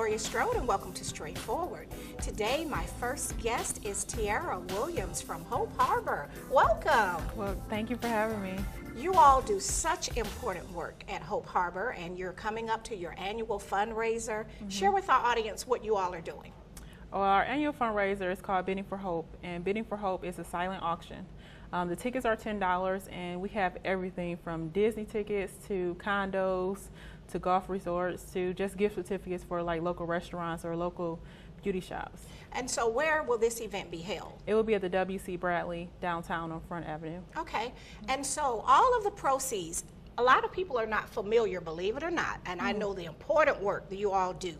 Gloria Strode and welcome to Straightforward. Today my first guest is Tiarra Williams from Hope Harbour. Welcome. Well, thank you for having me. You all do such important work at Hope Harbour and you're coming up to your annual fundraiser. Share with our audience what you all are doing. Well, our annual fundraiser is called Bidding for Hope, and Bidding for Hope is a silent auction. The tickets are $10 and we have everything from Disney tickets to condos to golf resorts to just gift certificates for like local restaurants or local beauty shops. And so where will this event be held? It will be at the W.C. Bradley downtown on Front Avenue. Okay, and so all of the proceeds, a lot of people are not familiar, believe it or not, and I know the important work that you all do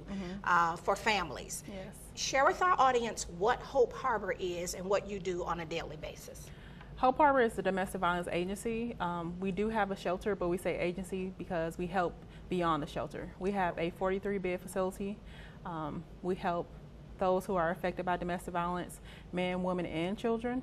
for families. Yes. Share with our audience what Hope Harbour is and what you do on a daily basis. Hope Harbour is the domestic violence agency. We do have a shelter, but we say agency because we help beyond the shelter. We have a 43-bed facility. We help those who are affected by domestic violence, men, women, and children.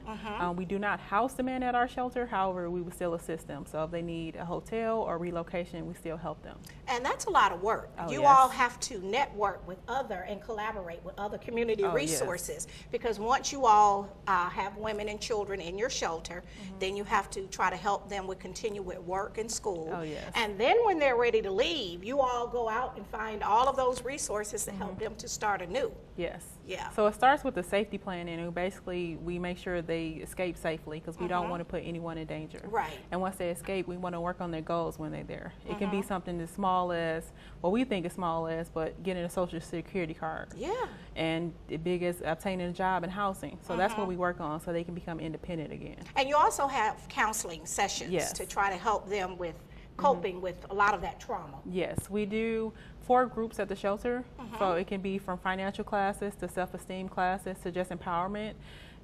We do not house the men at our shelter, however, we will still assist them. So if they need a hotel or relocation, we still help them. And that's a lot of work. Oh, you yes. all have to network with other and collaborate with other community resources because once you all have women and children in your shelter, then you have to try to help them with continue with work and school. Oh, yes. And then when they're ready to leave, you all go out and find all of those resources to help them to start anew. Yes. Yeah. So it starts with the safety plan, and basically we make sure they escape safely because we don't want to put anyone in danger. Right. And once they escape, we want to work on their goals when they're there. It can be something as small as, well, we think as small as, but getting a social security card. Yeah. And the big as obtaining a job and housing. So that's what we work on, so they can become independent again. And you also have counseling sessions to try to help them with coping with a lot of that trauma. Yes, we do 4 groups at the shelter. So it can be from financial classes to self-esteem classes to just empowerment.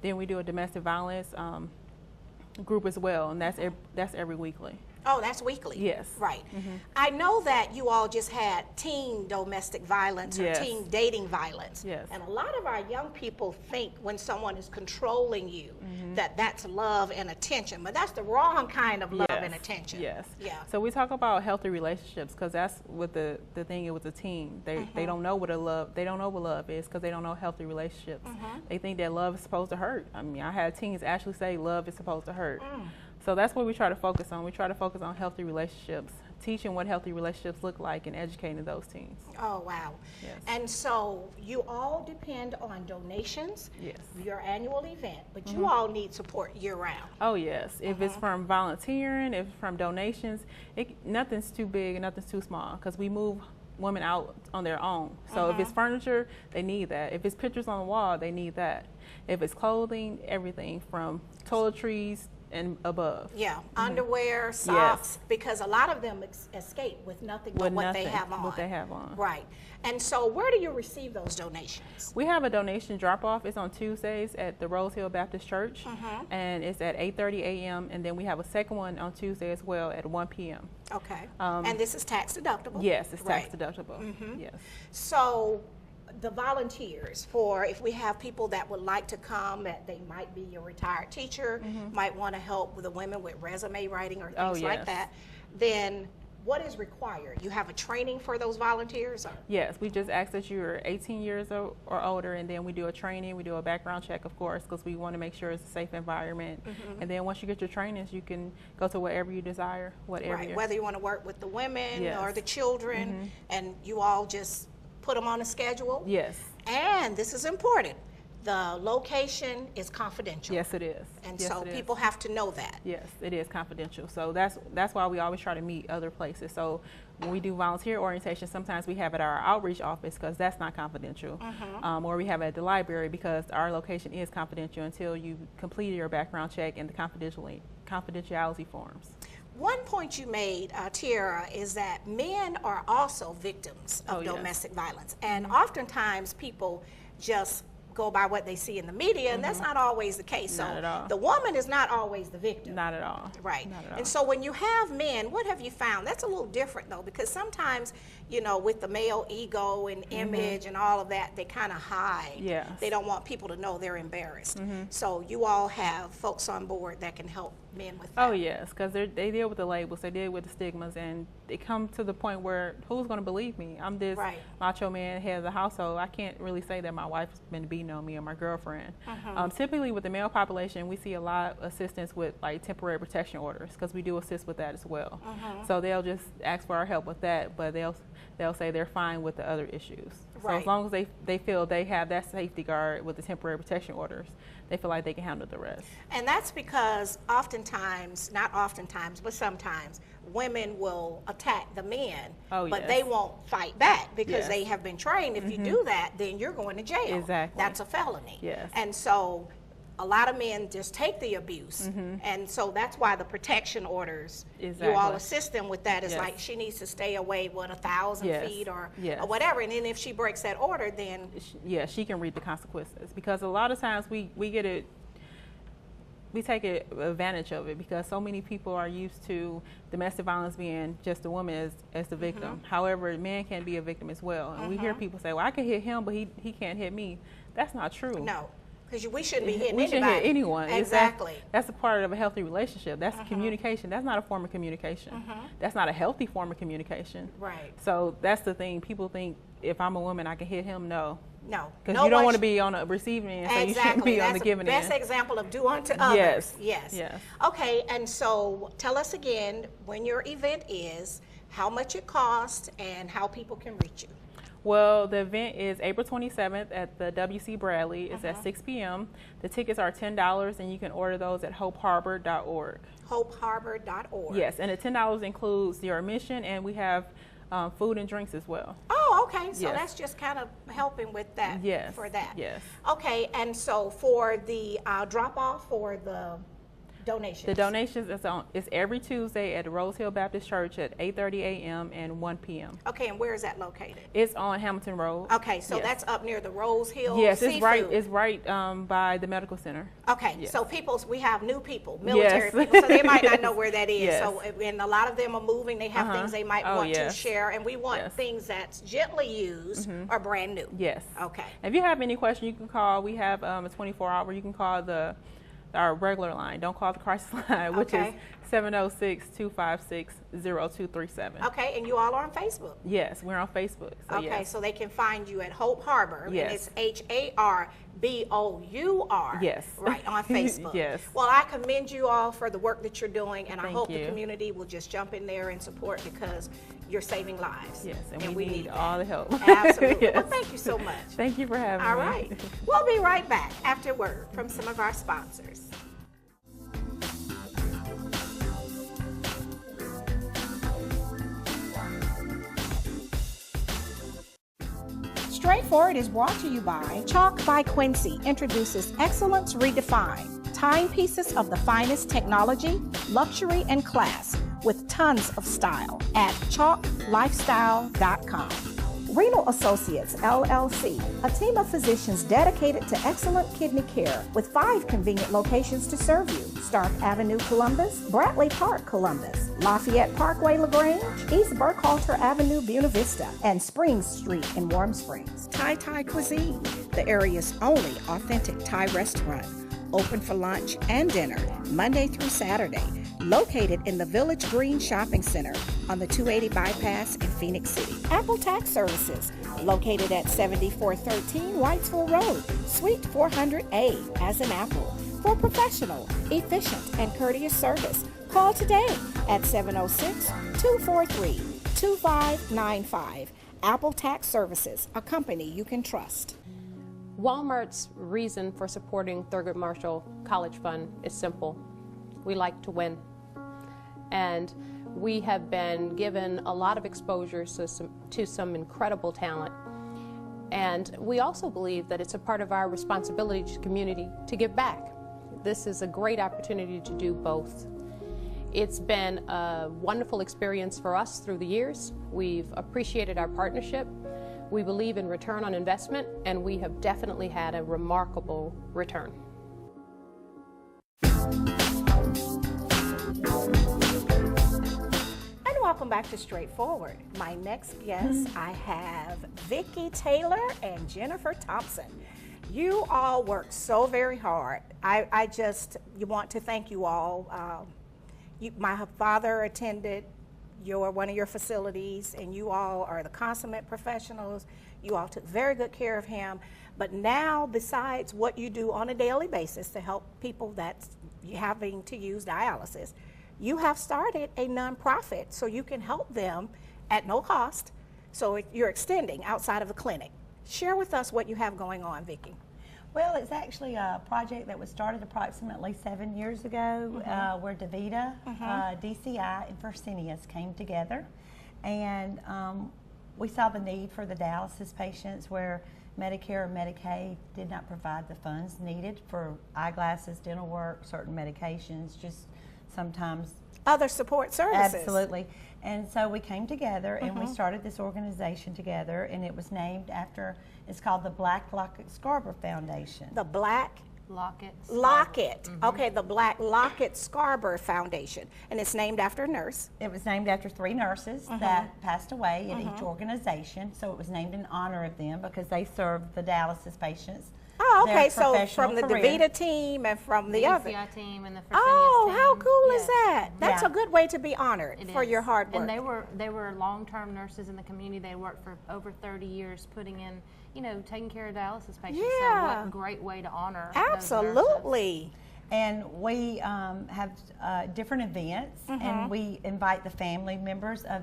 Then we do a domestic violence group as well, and that's every weekly. Oh, that's weekly? Yes. Right. I know that you all just had teen domestic violence or teen dating violence. Yes. And a lot of our young people think when someone is controlling you that that's love and attention, but that's the wrong kind of love and attention. Yes. Yeah. So we talk about healthy relationships because that's what the thing with the teen. They don't know what love is because they don't know healthy relationships. They think that love is supposed to hurt. I mean, I had teens actually say love is supposed to hurt. So that's what we try to focus on. We try to focus on healthy relationships, teaching what healthy relationships look like and educating those teens. Oh, wow. Yes. And so you all depend on donations, Yes. your annual event, but you all need support year-round. Oh, yes. If it's from volunteering, if it's from donations, nothing's too big and nothing's too small because we move women out on their own. So if it's furniture, they need that. If it's pictures on the wall, they need that. If it's clothing, everything from toiletries and above. Yeah, underwear, socks, because a lot of them escape with nothing but what they have on. What they have on. Right. And so where do you receive those donations? We have a donation drop-off. It's on Tuesdays at the Rose Hill Baptist Church, and it's at 8:30 a.m., and then we have a second one on Tuesday as well at 1 p.m. Okay. And this is tax deductible? Yes, it's tax deductible. Yes. So the volunteers, for if we have people that would like to come, that they might be a retired teacher, might want to help with the women with resume writing or things like that, then what is required? You have a training for those volunteers? Or? Yes, we just ask that you're 18 years or older, and then we do a training, we do a background check, of course, because we want to make sure it's a safe environment. And then once you get your trainings, you can go to wherever you desire, whatever. Right, whether you want to work with the women or the children, and you all just put them on a schedule? Yes. And this is important. The location is confidential. Yes, it is. And so people have to know that. Yes, it is confidential. So that's why we always try to meet other places. So when we do volunteer orientation, sometimes we have it at our outreach office because that's not confidential. Or we have it at the library because our location is confidential until you complete your background check and the confidentiality forms. One point you made, Tiarra, is that men are also victims of domestic violence. And oftentimes people just go by what they see in the media, and that's not always the case. Not at all. The woman is not always the victim. Not at all. Right. Not at all. And so when you have men, what have you found? That's a little different, though, because sometimes, you know, with the male ego and image and all of that, they kind of hide. Yes. They don't want people to know they're embarrassed. So you all have folks on board that can help men with that? Oh yes, because they deal with the labels, they deal with the stigmas, and it come to the point where who's going to believe me? I'm this macho man, head of the household. I can't really say that my wife's been beating on me or my girlfriend. Typically with the male population, we see a lot of assistance with like temporary protection orders, because we do assist with that as well. So they'll just ask for our help with that, but they'll say they're fine with the other issues. So as long as they feel they have that safety guard with the temporary protection orders, they feel like they can handle the rest. And that's because oftentimes, not oftentimes, but sometimes, women will attack the men, but they won't fight back because they have been trained. If you do that, then you're going to jail. Exactly. That's a felony. Yes. And so a lot of men just take the abuse, and so that's why the protection orders, you all assist them with that. It's like she needs to stay away 1,000 feet or whatever, and then if she breaks that order, then she can reap the consequences, because a lot of times we take advantage of it, because so many people are used to domestic violence being just the woman as the victim. However, men can be a victim as well, and we hear people say, well, I can hit him, but he can't hit me. That's not true. No. Because we shouldn't be hitting anybody. We shouldn't hit anyone. Exactly. That's a part of a healthy relationship. That's communication. That's not a form of communication. That's not a healthy form of communication. Right. So that's the thing. People think if I'm a woman, I can hit him. No. No. Because you don't want to be on the receiving end, so you shouldn't be on the giving end. That's the best example of do unto others. Yes. Okay, and so tell us again when your event is, how much it costs, and how people can reach you. Well, the event is April 27th at the W.C. Bradley. It's at 6 p.m. The tickets are $10, and you can order those at hopeharbor.org. Hopeharbor.org. Yes, and the $10 includes your admission, and we have food and drinks as well. Oh, okay. So that's just kind of helping with that. Yes. For that. Yes. Okay, and so for the drop-off or the donations? The donations is every Tuesday at the Rose Hill Baptist Church at 8:30 a.m. and 1 p.m. Okay, and where is that located? It's on Hamilton Road. Okay, so that's up near the Rose Hill. Yes, Seafood. It's right by the medical center. Okay, so we have new people, military people, so they might not know where that is. So, and a lot of them are moving. They have things they might want to share, and we want things that's gently used or brand new. Yes. Okay. If you have any question, you can call. We have a 24-hour. You can call our regular line. Don't call the crisis line, which is 706-256-0237. Okay, and you all are on Facebook? Yes, we're on Facebook. So so they can find you at Hope Harbor. Yes. And it's HARBOUR. Yes. Right, on Facebook. Yes. Well, I commend you all for the work that you're doing, and I hope the community will just jump in there and support, because you're saving lives. Yes, and we need all the help. Absolutely. Well, thank you so much. Thank you for having me. All right. We'll be right back after word from some of our sponsors. Straightforward is brought to you by Chalk by Quincy introduces Excellence Redefined, timepieces of the finest technology, luxury, and class with tons of style at chalklifestyle.com. Renal Associates, LLC, a team of physicians dedicated to excellent kidney care with 5 convenient locations to serve you. Stark Avenue, Columbus, Bradley Park, Columbus, Lafayette Parkway, LaGrange, East Burkhalter Avenue, Buena Vista, and Springs Street in Warm Springs. Thai Cuisine, the area's only authentic Thai restaurant, open for lunch and dinner, Monday through Saturday, located in the Village Green Shopping Center on the 280 bypass in Phoenix City. Apple Tax Services, located at 7413 Whitesville Road, Suite 400A, as in Apple. For professional, efficient, and courteous service, call today at 706-243-2595. Apple Tax Services, a company you can trust. Walmart's reason for supporting Thurgood Marshall College Fund is simple. We like to win. And we have been given a lot of exposure to some incredible talent. And we also believe that it's a part of our responsibility to the community to give back. This is a great opportunity to do both. It's been a wonderful experience for us through the years. We've appreciated our partnership. We believe in return on investment, and we have definitely had a remarkable return. Welcome back to Straightforward. My next guests, I have Vickie Taylor and Jennifer Thompson. You all work so very hard. You want to thank you all. My father attended one of your facilities, and you all are the consummate professionals. You all took very good care of him. But now, besides what you do on a daily basis to help people that's having to use dialysis, you have started a nonprofit so you can help them at no cost. So you're extending outside of the clinic. Share with us what you have going on, Vickie. Well, it's actually a project that was started approximately 7 years ago, where Davita, DCI, and Fresenius came together, and we saw the need for the dialysis patients where Medicare or Medicaid did not provide the funds needed for eyeglasses, dental work, certain medications, just sometimes other support services. Absolutely. And so we came together and we started this organization together, and it was named after, it's called the Black Lockett Scarborough Foundation. The Black Lockett. Okay, the Black Lockett Scarborough Foundation. And it's named after a nurse. It was named after 3 nurses that passed away in each organization. So it was named in honor of them because they served the dialysis patients. Oh, okay, so from the Davita team and from the other. DCI team and the Fresenius team. How cool yes. is that? That's a good way to be honored for your hard work. And they were long-term nurses in the community. They worked for over 30 years putting in, taking care of dialysis patients. Yeah. So what great way to honor Absolutely. And we have different events, and we invite the family members of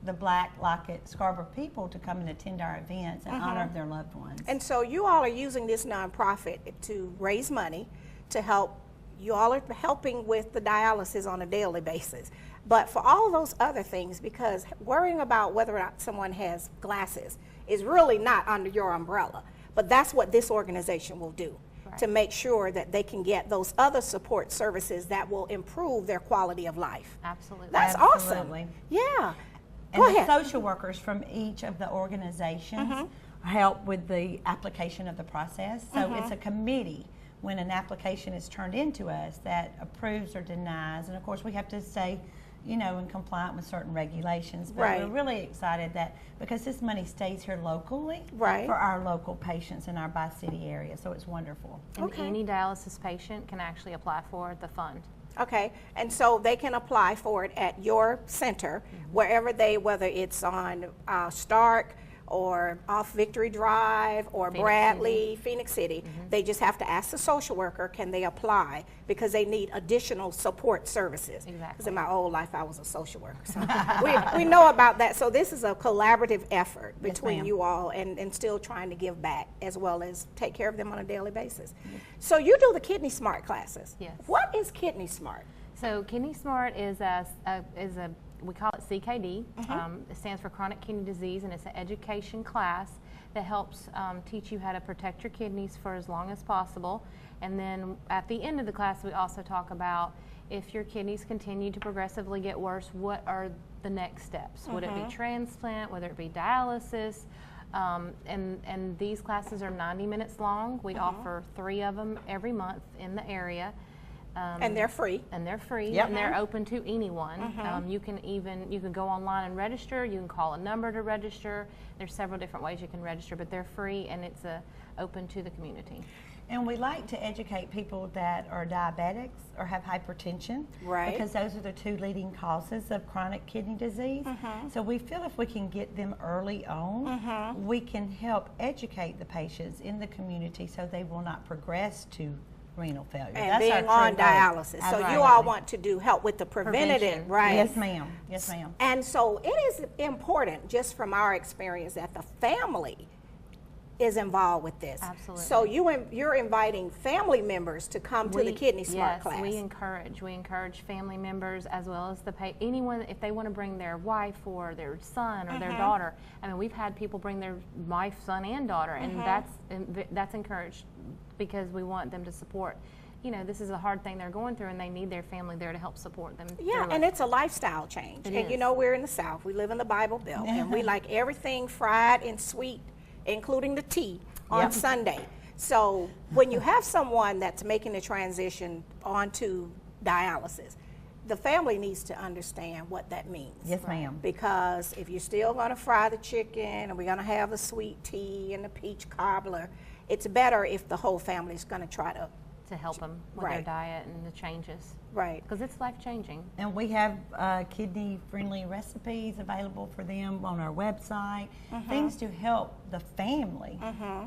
the Black Lockett Scarborough people to come and attend our events in honor of their loved ones. And so you all are using this nonprofit to raise money to help. You all are helping with the dialysis on a daily basis. But for all those other things, because worrying about whether or not someone has glasses is really not under your umbrella. But that's what this organization will do, to make sure that they can get those other support services that will improve their quality of life. Absolutely. That's Absolutely. awesome. Yeah. And the social workers from each of the organizations help with the application of the process. So it's a committee when an application is turned into us that approves or denies. And of course we have to stay, in compliant with certain regulations. But we're really excited that because this money stays here locally for our local patients in our bi-city area. So it's wonderful. And any dialysis patient can actually apply for the fund. Okay, and so they can apply for it at your center, whether it's on Stark or off Victory Drive or Phoenix City. They just have to ask the social worker, can they apply, because they need additional support services. Exactly. Because in my old life, I was a social worker. So we know about that. So this is a collaborative effort between you all and still trying to give back as well as take care of them on a daily basis. So you do the Kidney Smart classes. Yes. What is Kidney Smart? So Kidney Smart is we call it CKD. It stands for chronic kidney disease, and it's an education class that helps teach you how to protect your kidneys for as long as possible. And then at the end of the class, we also talk about if your kidneys continue to progressively get worse, what are the next steps? Would it be transplant? Would it be dialysis? And these classes are 90 minutes long. We offer 3 of them every month in the area. And they're free. And they're free, and they're open to anyone. You can go online and register. You can call a number to register. There's several different ways you can register, but they're free, and it's open to the community. And we like to educate people that are diabetics or have hypertension, because those are the 2 leading causes of chronic kidney disease. So we feel if we can get them early on, we can help educate the patients in the community so they will not progress to renal failure. And that's being on dialysis. So you all want to help with the preventative, right? Yes, ma'am. Yes, ma'am. And so it is important, just from our experience, that the family is involved with this. Absolutely. So you're inviting family members to come to the Kidney Smart class. We encourage family members as well as anyone, if they want to bring their wife or their son or their daughter. I mean, we've had people bring their wife, son, and daughter, and that's encouraged, because we want them to support. This is a hard thing they're going through, and they need their family there to help support them. Yeah, and it's a lifestyle change. And we're in the South. We live in the Bible Belt, and we like everything fried and sweet, including the tea on Sunday. So when you have someone that's making the transition onto dialysis, the family needs to understand what that means. Yes, ma'am. Because if you're still going to fry the chicken and we're going to have the sweet tea and the peach cobbler, it's better if the whole family is going to try to help them with their diet and the changes. Right. Because it's life-changing. And we have kidney-friendly recipes available for them on our website, things to help the family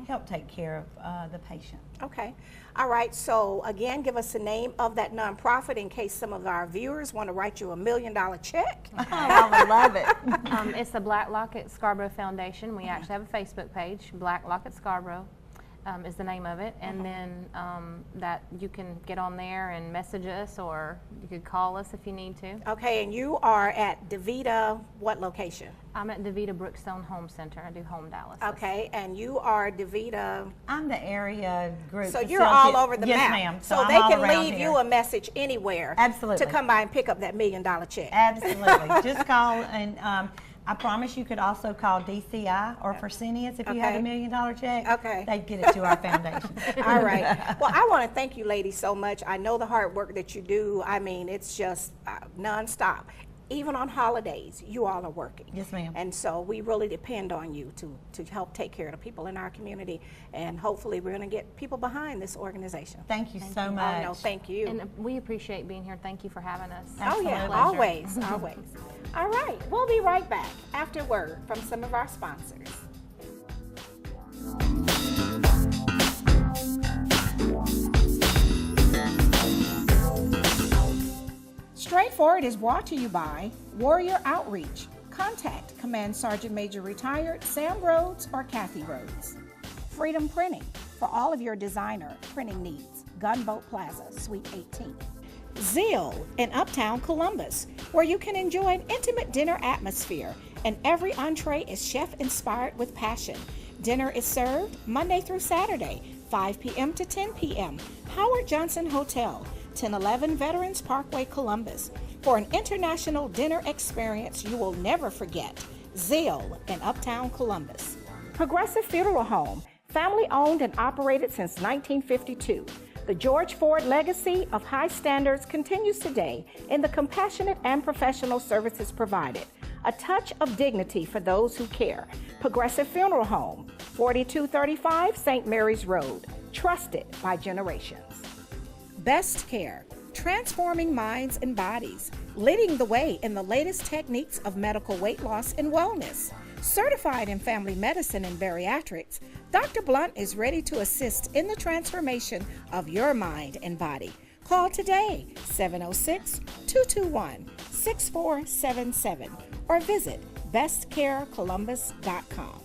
help take care of the patient. Okay. All right. So again, give us the name of that nonprofit in case some of our viewers want to write you $1 million check. Oh, I would love it. It's the Black Locket Scarborough Foundation. We actually have a Facebook page, Black Locket Scarborough. Is the name of it, and then that you can get on there and message us, or you could call us if you need to. Okay, and you are at Davita, what location? I'm at Davita Brookstone Home Center. I do home dialysis. Okay, and you are Davita. I'm the area group. So you're all over the yes, map. ma'am. So they can leave you a message anywhere. Absolutely. To come by and pick up that $1 million check. Absolutely. Just call, and I promise you could also call DCI or Fresenius if you have $1 million check. Okay. They'd get it to our foundation. All right. Well, I want to thank you ladies so much. I know the hard work that you do. I mean, it's just nonstop. Even on holidays, you all are working. Yes, ma'am. And so we really depend on you to help take care of the people in our community. And hopefully we're going to get people behind this organization. Thank you so much. Oh, no, thank you. And we appreciate being here. Thank you for having us. Oh, yeah, Pleasure. always, always. All right, we'll be right back after word from some of our sponsors. Straightforward is brought to you by Warrior Outreach. Contact Command Sergeant Major Retired Sam Rhodes or Kathy Rhodes. Freedom Printing for all of your designer printing needs. Gunboat Plaza, Suite 18. Zeal in Uptown Columbus, where you can enjoy an intimate dinner atmosphere, and every entree is chef-inspired with passion. Dinner is served Monday through Saturday, 5 p.m. to 10 p.m. Howard Johnson Hotel, 1011 Veterans Parkway, Columbus. For an international dinner experience you will never forget. Zeal in Uptown Columbus. Progressive Funeral Home, family owned and operated since 1952. The George Ford legacy of high standards continues today in the compassionate and professional services provided. A touch of dignity for those who care. Progressive Funeral Home, 4235 St. Mary's Road. Trusted by generations. Best Care, transforming minds and bodies, leading the way in the latest techniques of medical weight loss and wellness. Certified in family medicine and bariatrics, Dr. Blunt is ready to assist in the transformation of your mind and body. Call today, 706-221-6477, or visit bestcarecolumbus.com.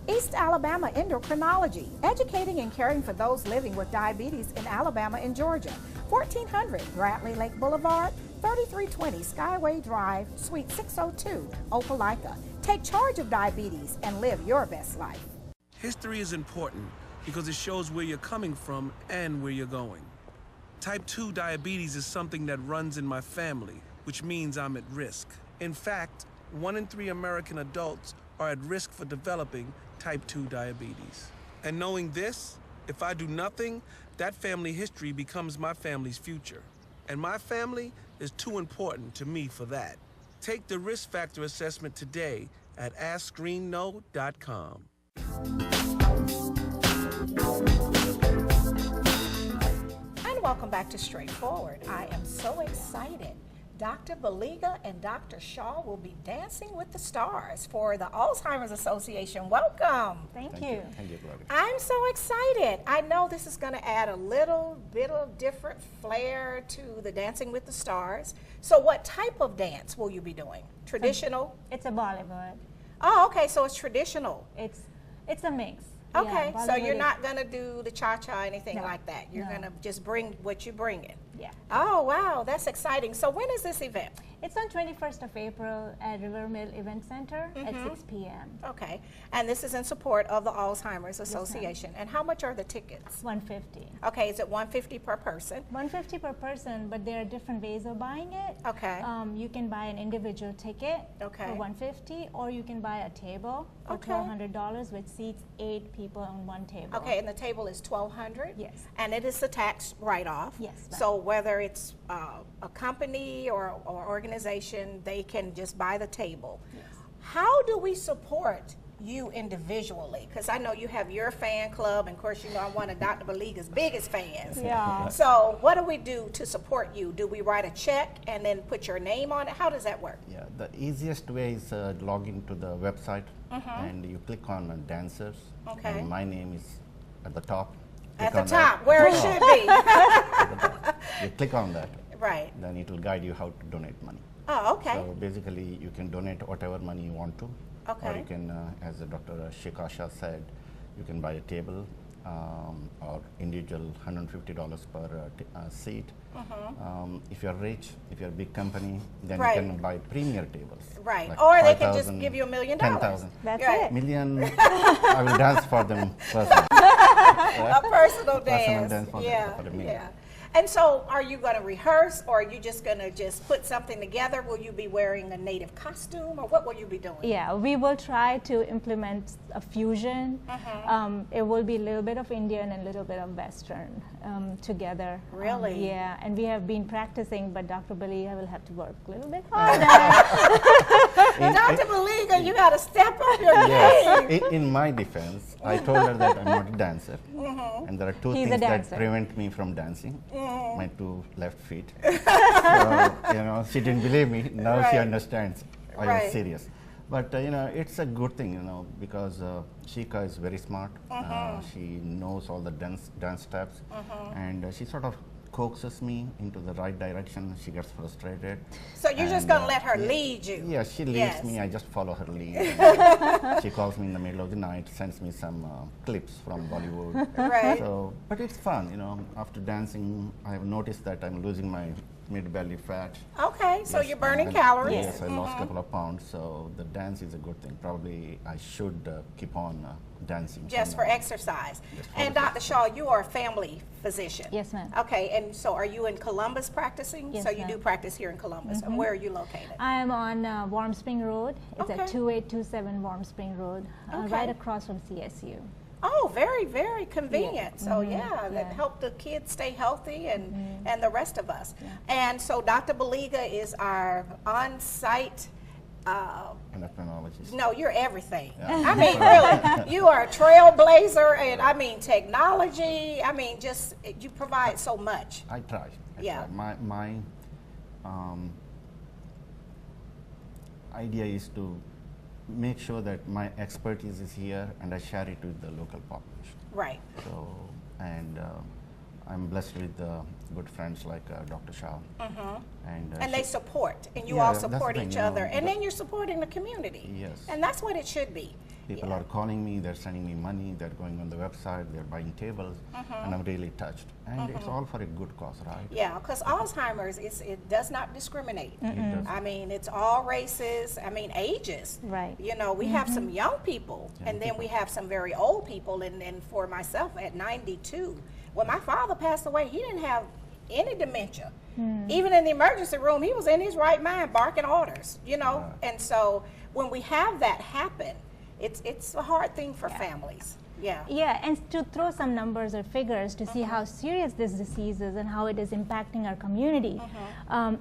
East Alabama Endocrinology, educating and caring for those living with diabetes in Alabama and Georgia. 1400 Bradley Lake Boulevard, 3320 Skyway Drive, Suite 602, Opelika. Take charge of diabetes and live your best life. History is important because it shows where you're coming from and where you're going. Type 2 diabetes is something that runs in my family, which means I'm at risk. In fact, 1 in 3 American adults are at risk for developing type 2 diabetes. And knowing this, if I do nothing, that family history becomes my family's future. And my family is too important to me for that. Take the risk factor assessment today at AskScreenKnow.com. And welcome back to Straightforward. I am so excited. Dr. Baliga and Dr. Shaw will be dancing with the stars for the Alzheimer's Association. Welcome. Thank you. Thank you, Gloria. I'm so excited. I know this is going to add a little bit of different flair to the Dancing with the Stars. So what type of dance will you be doing? Traditional? It's a Bollywood. Oh, okay, so it's traditional. It's a mix. Okay, Yeah, so Bollywood you're is- not going to do the cha-cha, anything No, like that. You're no. going to just bring what you're bringing. Yeah. Oh, wow, that's exciting. So when is this event? It's on 21st of April at River Mill Event Center at 6 p.m. Okay, and this is in support of the Alzheimer's Association. And how much are the tickets? 150. Okay, is it $150 per person? 150 per person, but there are different ways of buying it. Okay. You can buy an individual ticket Okay. for 150, or you can buy a table for Okay. $1,200, which seats 8 people on one table. Okay, and the table is $1,200? Yes. And it is a tax write-off? Yes, ma'am. So whether it's a company or organization, they can just buy the table. Yes. How do we support you individually? Because I know you have your fan club, and of course, you know, I'm one of Dr. Baliga's biggest fans. Yeah. So what do we do to support you? Do we write a check and then put your name on it? How does that work? Yeah, the easiest way is log into the website and you click on dancers. Okay. And my name is at the top. At Click the on that. top, where it should be. You click on that, Right. then it will guide you how to donate money. Oh, okay. So basically, you can donate whatever money you want to. Okay. Or you can, as Dr. Shikha Shah said, you can buy a table or individual $150 per seat. If you're rich, if you're a big company, then Right. you can buy premier tables. Right. like Or they can just 5,000, give you $1 million. 10,000. That's Right. it. Million, I will dance for them personally. A personal dance. dance for the- Yeah. for the meal. Yeah. And so are you going to rehearse, or are you just going to just put something together? Will you be wearing a native costume, or what will you be doing? Yeah, we will try to implement a fusion. It will be a little bit of Indian and a little bit of Western together. Really? Yeah, and we have been practicing, but Dr. Baliga will have to work a little bit harder. Dr. Baliga, you got to step up your Yes, game. in my defense, I told her that I'm not a dancer, and there are two He's a things that dancer. prevent me from dancing: my two left feet. So, you know, she didn't believe me. Now she Right. understands I Right. was serious. But you know, it's a good thing, you know, because Shikha is very smart. She knows all the dance steps, and she sort of coaxes me into the right direction. She gets frustrated. So you're just And, going to let her yeah. lead you? Yeah, she leads Yes. me. I just follow her lead. She calls me in the middle of the night, sends me some clips from Bollywood. Right. So, but it's fun, you know. After dancing, I have noticed that I'm losing my mid-belly fat. Okay, so Yes, you're burning and- calories. Yes, I lost a couple of pounds. So the dance is a good thing. Probably I should keep on dancing. Just from for now. exercise. Just for And Dr. Shaw, you are a family physician. Yes, ma'am. Okay, and so are you in Columbus practicing? Yes, So you ma'am. do practice here in Columbus. And where are you located? I am on Warm Spring Road. It's Okay. at 2827 Warm Spring Road, Okay. right across from CSU. Oh, very, very convenient. So yeah, that yeah. help the kids stay healthy and the rest of us. And so Dr. Baliga is our on-site. Endocrinologist. No, you're everything. Yeah. I mean, really, you are a trailblazer, and I mean technology. I mean, just you provide so much. I try. Yeah. My idea is to make sure that my expertise is here and I share it with the local population. Right. So, and I'm blessed with good friends like Dr. Shah. And they support, and you Yeah, all that's the support thing, each you know, other, and the- then you're supporting the community. Yes. And that's what it should be. People Yeah. are calling me, they're sending me money, they're going on the website, they're buying tables, and I'm really touched. And it's all for a good cause, right? Yeah, because Alzheimer's, it does not discriminate. It does. I mean, it's all races, I mean, ages. Right. You know, we have some young people, Young and then we people. have some very old people, and for myself at 92, when my father passed away, he didn't have any dementia. Even in the emergency room, he was in his right mind barking orders, you know. Right. And so when we have that happen, it's a hard thing for families. Yeah. Yeah, and to throw some numbers or figures to see how serious this disease is and how it is impacting our community.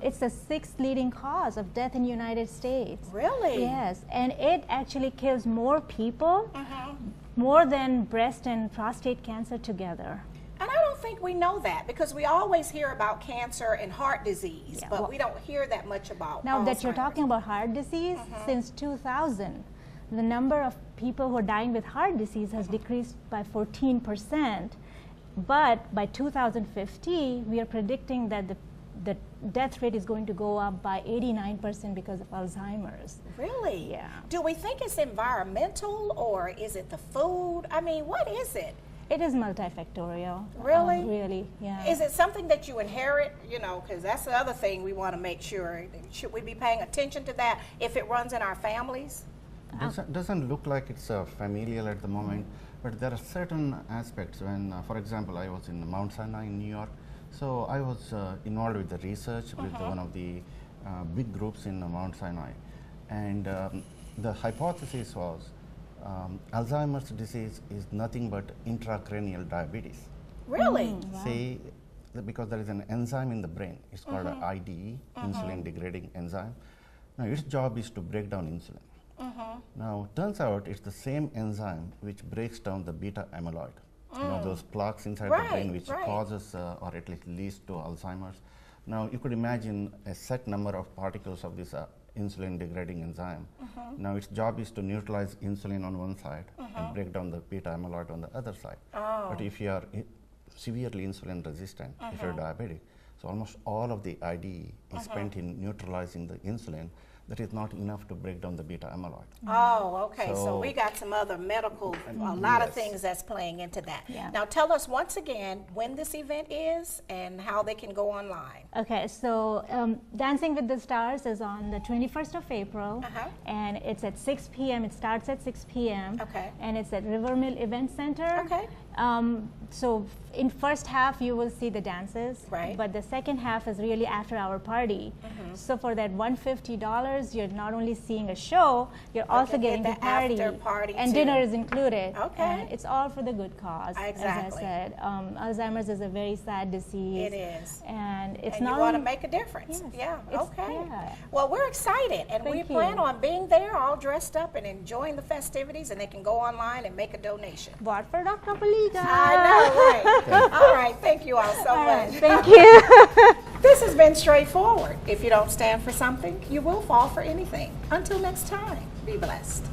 It's the 6th leading cause of death in the United States. Really? Yes, and it actually kills more people, more than breast and prostate cancer together. And I don't think we know that, because we always hear about cancer and heart disease, Yeah, but well- we don't hear that much about Now that you're Alzheimer's. talking about heart disease, since 2000, the number of people who are dying with heart disease has decreased by 14%. But by 2050, we are predicting that the death rate is going to go up by 89% because of Alzheimer's. Really? Yeah. Do we think it's environmental, or is it the food? I mean, what is it? It is multifactorial. Really? Really, yeah. Is it something that you inherit? You know, because that's the other thing we want to make sure. Should we be paying attention to that if it runs in our families? Doesn't look like it's familial at the moment, but there are certain aspects when, for example, I was in Mount Sinai in New York, so I was involved with the research with one of the big groups in Mount Sinai, and the hypothesis was Alzheimer's disease is nothing but intracranial diabetes. Really? See, because there is an enzyme in the brain, it's called IDE, insulin degrading enzyme. Now its job is to break down insulin. Now, turns out it's the same enzyme which breaks down the beta amyloid. You know, those plaques inside the brain which causes or at least leads to Alzheimer's. Now, you could imagine a set number of particles of this insulin degrading enzyme. Now, its job is to neutralize insulin on one side and break down the beta amyloid on the other side. But if you are severely insulin resistant, if you're diabetic, so almost all of the ID is spent in neutralizing the insulin. That is not enough to break down the beta amyloid. Oh, okay. So we got some other medical, a lot of things that's playing into that. Yeah. Now tell us once again when this event is and how they can go online. Okay, so Dancing with the Stars is on the 21st of April, and it's at 6 p.m. It starts at 6 p.m. Okay. And it's at Rivermill Event Center. Okay. So in first half you will see the dances, Right. but the second half is really after our party. So for that $150, you're not only seeing a show, you're also get getting the to party, after party and too. dinner is included. Okay. And it's all for the good cause. Exactly. As I said, Alzheimer's is a very sad disease. It is. And it's And not you want to only- make a difference. Yes. Yeah, It's- okay. yeah. Well, we're excited, and we Thank you. plan on being there all dressed up and enjoying the festivities, and they can go online and make a donation. Vote for Dr. Baliga. I know, right? All right, thank you all so All right, much. thank you. This has been Straightforward. If you don't stand for something, you will fall for anything. Until next time, be blessed.